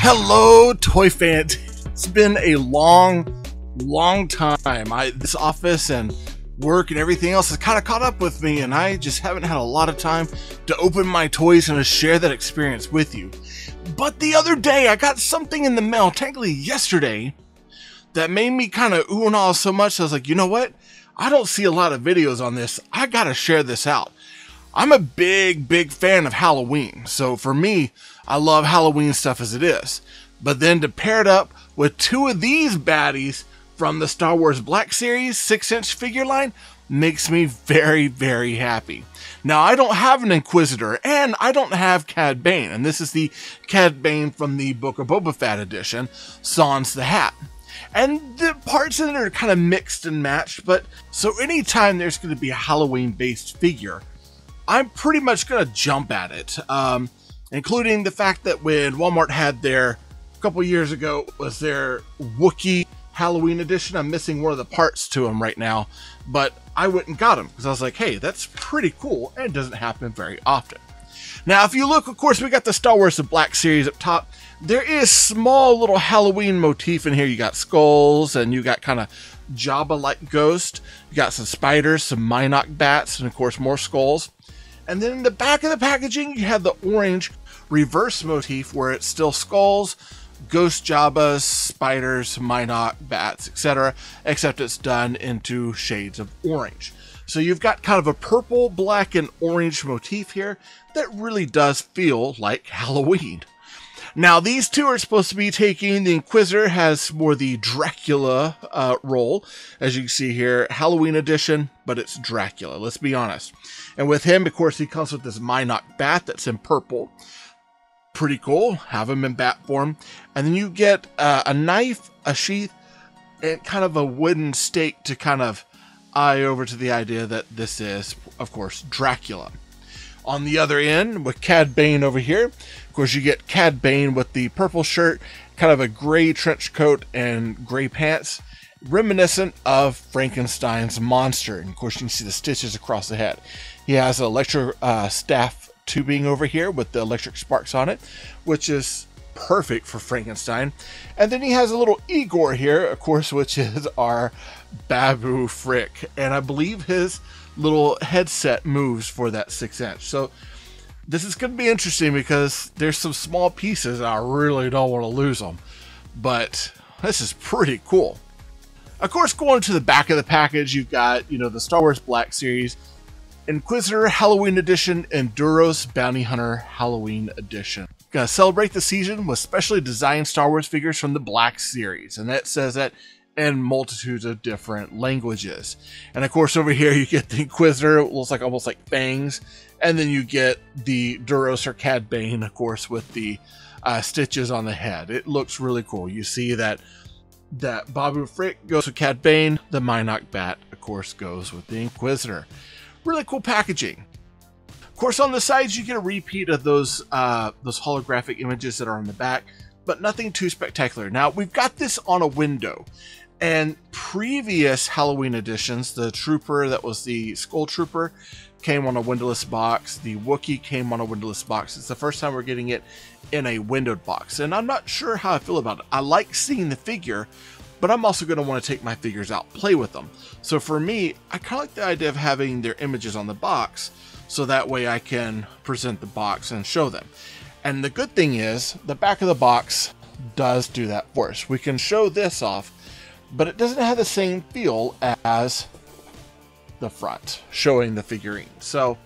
Hello, toy fans. It's been a long time. This office and work and everything else has kind of caught up with me, and I just haven't had a lot of time to open my toys and to share that experience with you. But the other day, I got something in the mail, technically yesterday, that made me kind of ooh and ah so much. I was like, you know what? I don't see a lot of videos on this. I gotta share this out. I'm a big fan of Halloween, so for me, I love Halloween stuff as it is. But then to pair it up with two of these baddies from the Star Wars Black Series 6-inch figure line makes me very happy. Now, I don't have an Inquisitor, and I don't have Cad Bane, and this is the Cad Bane from the Book of Boba Fett edition, Sans the Hat. And the parts in it are kind of mixed and matched, but so anytime there's going to be a Halloween-based figure, I'm pretty much going to jump at it, including the fact that when Walmart had their, a couple years ago, was their Wookiee Halloween edition. I'm missing one of the parts to them right now, but I went and got them because I was like, hey, that's pretty cool, and it doesn't happen very often. Now, if you look, of course, we got the Star Wars The Black Series up top. There is small little Halloween motif in here. You got skulls, and you got kind of Jabba-like ghost. You got some spiders, some Mynock bats, and of course, more skulls. And then in the back of the packaging, you have the orange reverse motif where it's still skulls, ghost Jabbas, spiders, Mynock, bats, etc. Except it's done into shades of orange. So you've got kind of a purple, black, and orange motif here that really does feel like Halloween. Now, these two are supposed to be taking, the Inquisitor has more the Dracula role, as you can see here, Halloween edition, but it's Dracula, let's be honest. And with him, of course, he comes with this Mynock bat that's in purple. Pretty cool, have him in bat form. And then you get a knife, a sheath, and kind of a wooden stake to kind of eye over to the idea that this is, of course, Dracula. On the other end, with Cad Bane over here, of course, you get Cad Bane with the purple shirt, kind of a gray trench coat and gray pants, reminiscent of Frankenstein's monster. And of course, you can see the stitches across the head. He has an electro staff tubing over here with the electric sparks on it, which is perfect for Frankenstein. And then he has a little Igor here, of course, which is our Babu Frick. And I believe his little headset moves for that 6-inch. So this is going to be interesting because there's some small pieces and I really don't want to lose them. But this is pretty cool. Of course, going to the back of the package, you've got, you know, the Star Wars Black Series, Inquisitor Halloween Edition, and Duros Bounty Hunter Halloween Edition. Gonna celebrate the season with specially designed Star Wars figures from the Black Series, and that says that in multitudes of different languages. And of course, over here you get the Inquisitor, it looks like almost like fangs, and then you get the Duros or Cad Bane, of course, with the stitches on the head. It looks really cool. You see that Babu Frick goes with Cad Bane, the Mynock bat, of course, goes with the Inquisitor. Really cool packaging. Of course, on the sides, you get a repeat of those holographic images that are on the back, but nothing too spectacular. Now, we've got this on a window, and previous Halloween editions, the Trooper that was the Skull Trooper came on a windowless box. The Wookiee came on a windowless box. It's the first time we're getting it in a windowed box, and I'm not sure how I feel about it. I like seeing the figure, but I'm also going to want to take my figures out, play with them. So for me, I kind of like the idea of having their images on the box, so that way I can present the box and show them. And the good thing is, the back of the box does do that for us. We can show this off, but it doesn't have the same feel as the front, showing the figurine. So,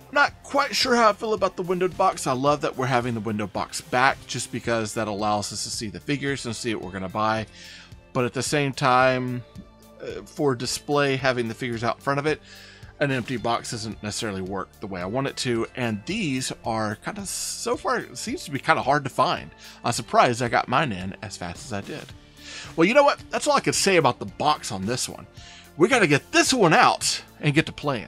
I'm not quite sure how I feel about the windowed box. I love that we're having the window box back, just because that allows us to see the figures and see what we're going to buy. But at the same time, for display, having the figures out in front of it, an empty box doesn't necessarily work the way I want it to. And these are kind of, so far, it seems to be kind of hard to find. I'm surprised I got mine in as fast as I did. Well, you know what? That's all I could say about the box on this one. We got to get this one out and get to playing.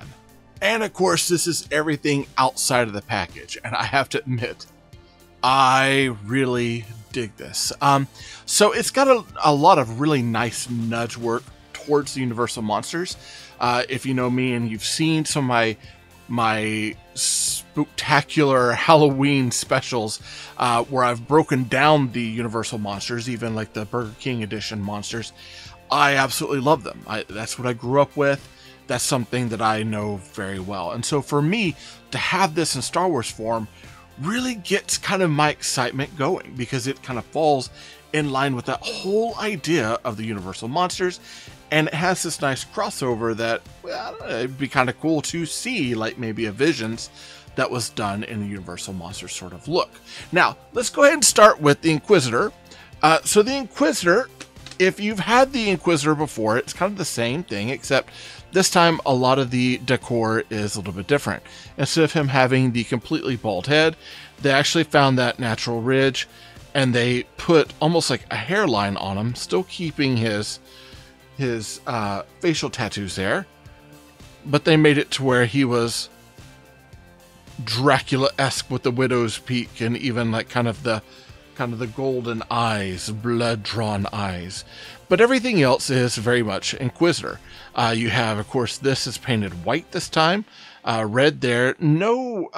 And of course, this is everything outside of the package. And I have to admit, I really dig this. So it's got a lot of really nice nudge work towards the Universal monsters. If you know me and you've seen some of my my spectacular Halloween specials, where I've broken down the Universal monsters, even like the Burger King edition monsters. I absolutely love them. That's what I grew up with. That's something that I know very well. And so for me to have this in Star Wars form really gets kind of my excitement going, because it kind of falls in line with that whole idea of the Universal monsters. And it has this nice crossover that, well, it'd be kind of cool to see, like maybe a Visions that was done in a Universal monster sort of look. Now, let's go ahead and start with the Inquisitor. So the Inquisitor, if you've had the Inquisitor before, it's kind of the same thing, except this time a lot of the decor is a little bit different. Instead of him having the completely bald head, they actually found that natural ridge, and they put almost like a hairline on him, still keeping his facial tattoos there, but they made it to where he was Dracula-esque with the widow's peak, and even like kind of the golden eyes, blood-drawn eyes. But everything else is very much Inquisitor. You have, of course, this is painted white this time, red there. No,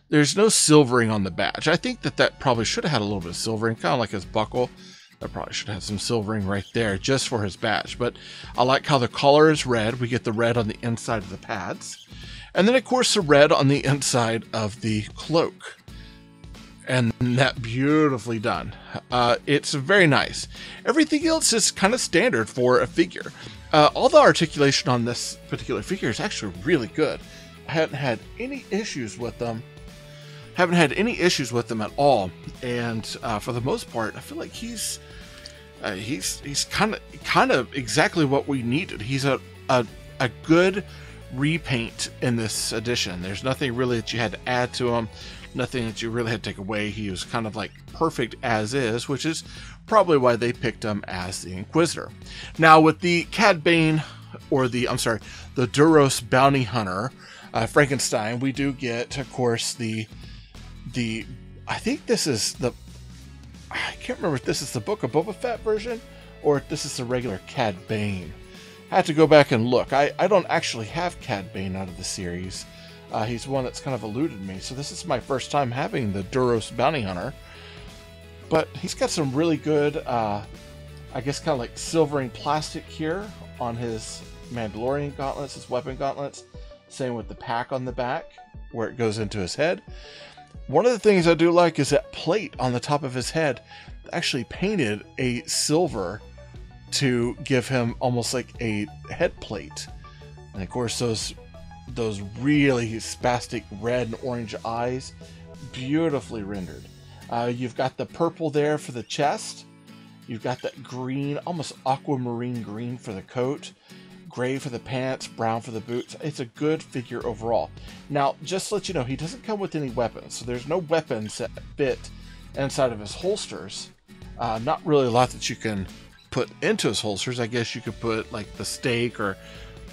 there's no silvering on the badge. I think that probably should have had a little bit of silvering, kind of like his buckle. That probably should have some silvering right there just for his badge. But I like how the collar is red. We get the red on the inside of the pads. And then, of course, the red on the inside of the cloak. And that beautifully done. It's very nice. Everything else is kind of standard for a figure. All the articulation on this particular figure is actually really good. I haven't had any issues with them. Haven't had any issues with them at all. And for the most part, I feel like he's kind of exactly what we needed. He's a good repaint in this edition. There's nothing really that you had to add to him. Nothing that you really had to take away. He was kind of like perfect as is, which is probably why they picked him as the Inquisitor. Now with the Cad Bane, or the Duros Bounty Hunter, Frankenstein, we do get, of course, I think this is I can't remember if this is the Book of Boba Fett version, or if this is the regular Cad Bane. I have to go back and look. I don't actually have Cad Bane out of the series. He's one that's kind of eluded me, so this is my first time having the Duros Bounty Hunter. But he's got some really good, I guess kind of like silvering plastic here on his Mandalorian gauntlets, his weapon gauntlets. Same with the pack on the back, where it goes into his head. One of the things I do like is that plate on the top of his head, actually painted a silver to give him almost like a head plate. And of course those really spastic red and orange eyes, beautifully rendered. You've got the purple there for the chest. You've got that green, almost aquamarine green for the coat. Gray for the pants, brown for the boots. It's a good figure overall. Now, just to let you know, he doesn't come with any weapons, so there's no weapons that fit inside of his holsters. Not really a lot that you can put into his holsters. I guess you could put like the stake or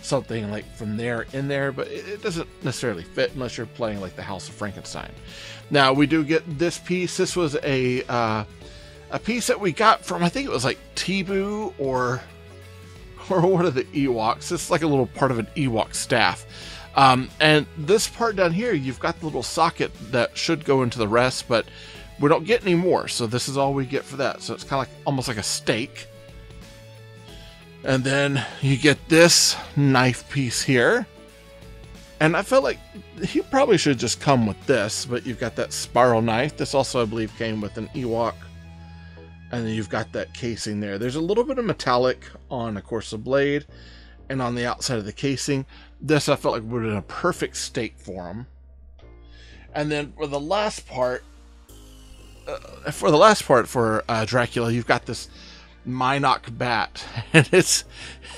something like from there in there, but it doesn't necessarily fit unless you're playing like the House of Frankenstein. Now, we do get this piece. This was a piece that we got from, I think it was like Tibu or one of the Ewoks. It's like a little part of an Ewok staff. And this part down here, you've got the little socket that should go into the rest, but we don't get any more. So this is all we get for that. So it's kind of like almost like a stake. And then you get this knife piece here. And I felt like he probably should just come with this, but you've got that spiral knife. This also, I believe, came with an Ewok. And then you've got that casing there. There's a little bit of metallic on, of course, the blade and on the outside of the casing. This I felt like would have been a perfect stake for him. And then for the last part, for Dracula, you've got this Minoc bat, and it's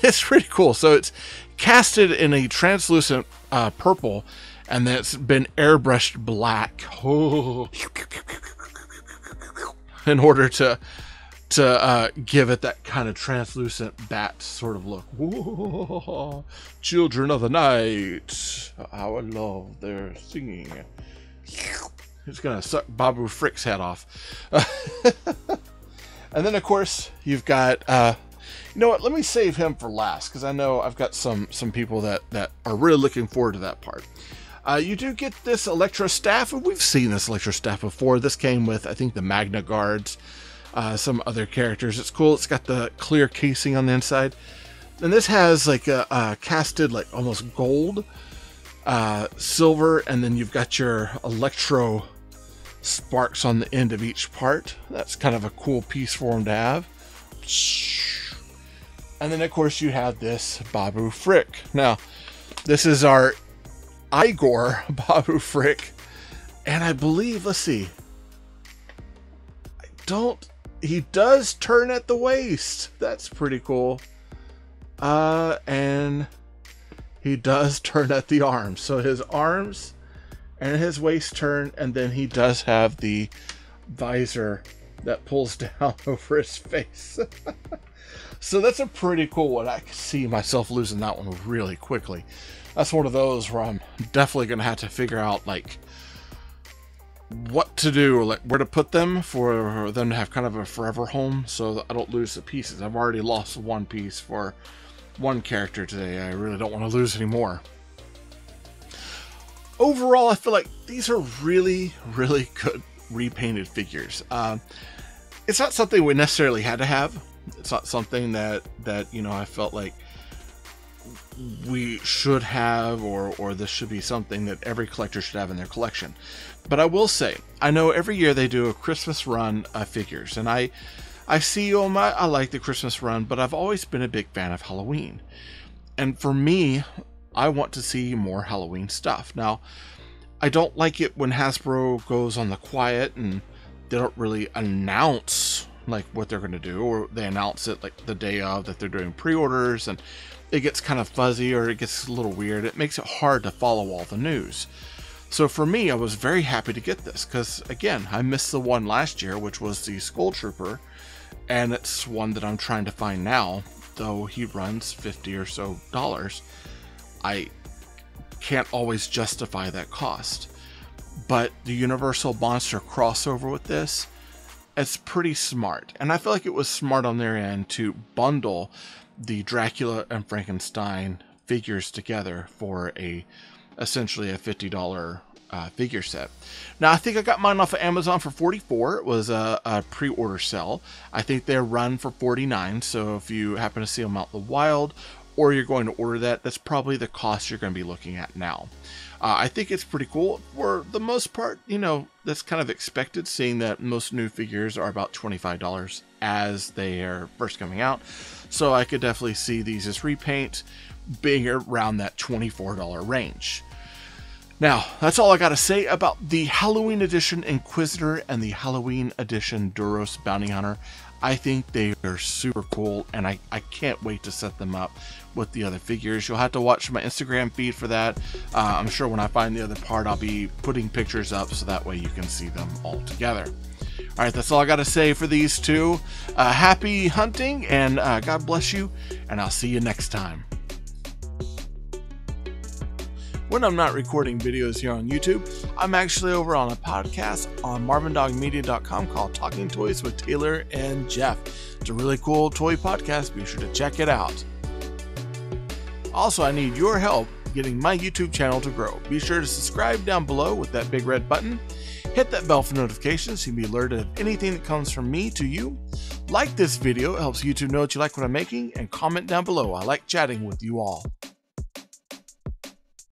pretty cool. So it's casted in a translucent purple, and then it's been airbrushed black. Oh. In order to give it that kind of translucent bat sort of look. Whoa, children of the night, our love, they're singing. It's gonna suck Babu Frick's head off. And then, of course, you've got You know what? Let me save him for last, because I know I've got some people that are really looking forward to that part. You do get this Electro Staff, and we've seen this Electro Staff before. This came with, I think, the Magna Guards, some other characters. It's cool. It's got the clear casing on the inside. And this has like a casted, like almost gold, silver, and then you've got your electro sparks on the end of each part. That's kind of a cool piece for them to have. And then, of course, you have this Babu Frick. Now, this is our Igor Babu Frick, and I believe, let's see, he does turn at the waist. That's pretty cool. And he does turn at the arms. So his arms and his waist turn, and then he does have the visor that pulls down over his face. So that's a pretty cool one. I could see myself losing that one really quickly. That's one of those where I'm definitely going to have to figure out, like, what to do, like where to put them for them to have kind of a forever home, so that I don't lose the pieces. I've already lost one piece for one character today. I really don't want to lose any more. Overall, I feel like these are really, really good repainted figures. It's not something we necessarily had to have. It's not something that you know, I felt like we should have, or this should be something that every collector should have in their collection. But I will say, I know every year they do a Christmas run of figures, and I see them. I like the Christmas run, but I've always been a big fan of Halloween. And for me, I want to see more Halloween stuff. Now, I don't like it when Hasbro goes on the quiet and they don't really announce like what they're going to do, or they announce it like the day of that they're doing pre-orders, and it gets kind of fuzzy, or it gets a little weird. It makes it hard to follow all the news. So for me, I was very happy to get this, because again, I missed the one last year, which was the Skull Trooper, and it's one that I'm trying to find now, though he runs $50 or so. I can't always justify that cost. But the Universal Monster crossover with this, it's pretty smart. And I feel like it was smart on their end to bundle the Dracula and Frankenstein figures together for essentially a $50 figure set. Now, I think I got mine off of Amazon for $44. It was a pre-order sell. I think they're run for $49. So if you happen to see them out in the wild, or you're going to order that, that's probably the cost you're going to be looking at now. I think it's pretty cool. For the most part, you know, that's kind of expected, seeing that most new figures are about $25 as they are first coming out. So I could definitely see these as repaint being around that $24 range. Now, that's all I got to say about the Halloween edition Inquisitor and the Halloween edition Duros Bounty Hunter. I think they are super cool, and I can't wait to set them up with the other figures. You'll have to watch my Instagram feed for that. I'm sure when I find the other part, I'll be putting pictures up so that way you can see them all together. All right, that's all I got to say for these two. Happy hunting, and God bless you, and I'll see you next time. When I'm not recording videos here on YouTube, I'm actually over on a podcast on marvindogmedia.com called Talking Toys with Taylor and Jeff. It's a really cool toy podcast. Be sure to check it out. Also, I need your help getting my YouTube channel to grow. Be sure to subscribe down below with that big red button. Hit that bell for notifications so you can be alerted of anything that comes from me to you. Like this video, it helps YouTube know that you like what I'm making, and comment down below. I like chatting with you all.